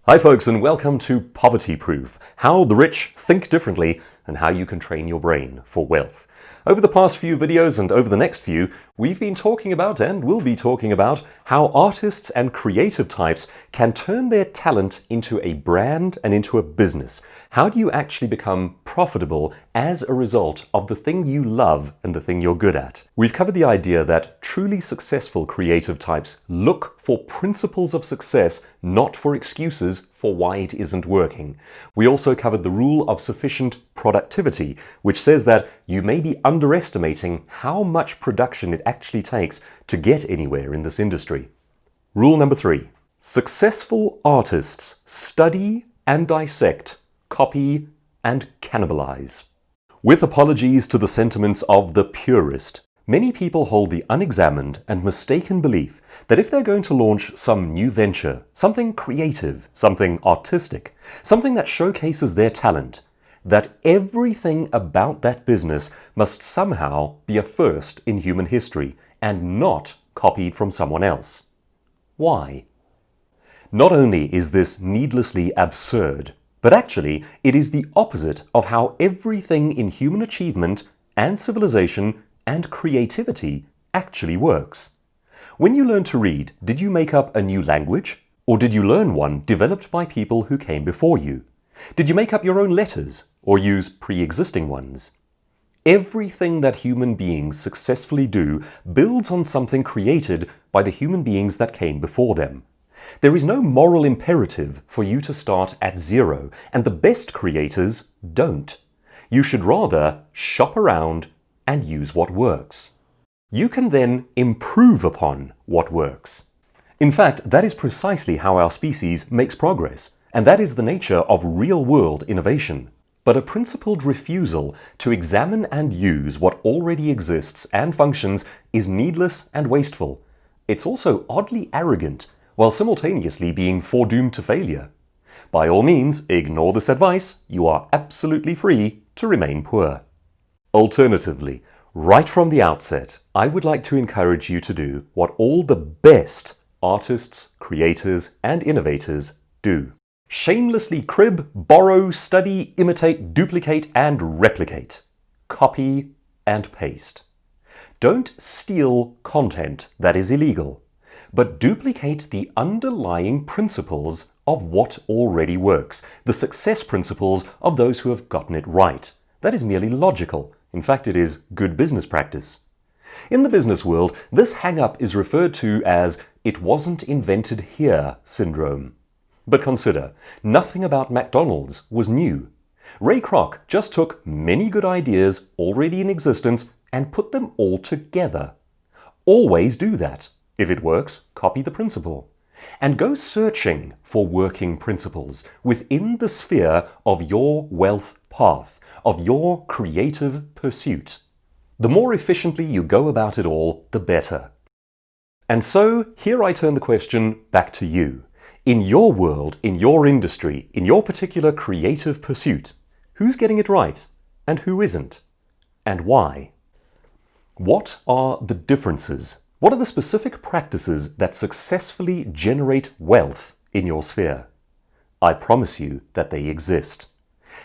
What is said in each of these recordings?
Hi folks, and welcome to Poverty Proof, how the rich think differently and how you can train your brain for wealth. Over the past few videos and over the next few, we've been talking about and will be talking about how artists and creative types can turn their talent into a brand and into a business. How do you actually become profitable as a result of the thing you love and the thing you're good at? We've covered the idea that truly successful creative types look for principles of success, not for excuses for why it isn't working. We also covered the rule of sufficient productivity, which says that you may be underestimating how much production it actually takes to get anywhere in this industry. Rule number 3. Successful artists study and dissect, copy and cannibalize. With apologies to the sentiments of the purist, many people hold the unexamined and mistaken belief that if they're going to launch some new venture, something creative, something artistic, something that showcases their talent, that everything about that business must somehow be a first in human history and not copied from someone else. Why? Not only is this needlessly absurd, but actually it is the opposite of how everything in human achievement and civilization and creativity actually works. When you learned to read, did you make up a new language? Or did you learn one developed by people who came before you? Did you make up your own letters or use pre-existing ones? Everything that human beings successfully do builds on something created by the human beings that came before them. There is no moral imperative for you to start at zero, and the best creators don't. You should rather shop around and use what works. You can then improve upon what works. In fact, that is precisely how our species makes progress, and that is the nature of real-world innovation. But a principled refusal to examine and use what already exists and functions is needless and wasteful. It's also oddly arrogant, while simultaneously being foredoomed to failure. By all means, ignore this advice. You are absolutely free to remain poor. Alternatively, right from the outset, I would like to encourage you to do what all the best artists, creators, and innovators do. Shamelessly crib, borrow, study, imitate, duplicate, and replicate. Copy and paste. Don't steal content that is illegal, but duplicate the underlying principles of what already works, the success principles of those who have gotten it right. That is merely logical. In fact, it is good business practice. In the business world, this hang-up is referred to as "it wasn't invented here" syndrome. But consider, nothing about McDonald's was new. Ray Kroc just took many good ideas already in existence and put them all together. Always do that. If it works, copy the principle. And go searching for working principles within the sphere of your wealth path, of your creative pursuit. The more efficiently you go about it all, the better. And so, here I turn the question back to you. In your world, in your industry, in your particular creative pursuit, who's getting it right and who isn't? And why? What are the differences? What are the specific practices that successfully generate wealth in your sphere? I promise you that they exist.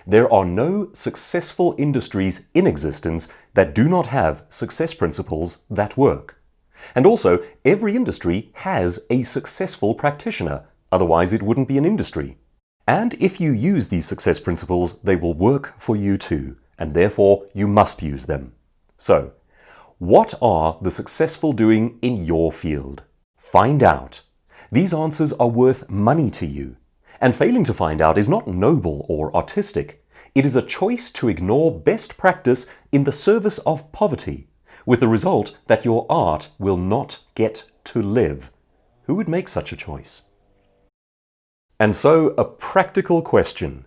There are no successful industries in existence that do not have success principles that work. And also, every industry has a successful practitioner, otherwise it wouldn't be an industry. And if you use these success principles, they will work for you too, and therefore you must use them. So, what are the successful doing in your field? Find out. These answers are worth money to you. And failing to find out is not noble or artistic. It is a choice to ignore best practice in the service of poverty, with the result that your art will not get to live. Who would make such a choice? And so, a practical question.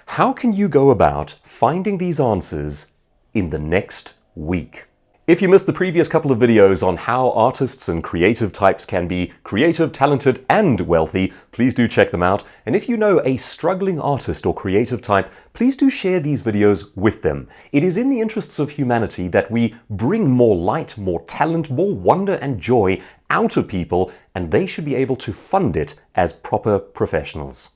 How can you go about finding these answers in the next week? If you missed the previous couple of videos on how artists and creative types can be creative, talented, and wealthy, please do check them out. And if you know a struggling artist or creative type, please do share these videos with them. It is in the interests of humanity that we bring more light, more talent, more wonder and joy out of people, and they should be able to fund it as proper professionals.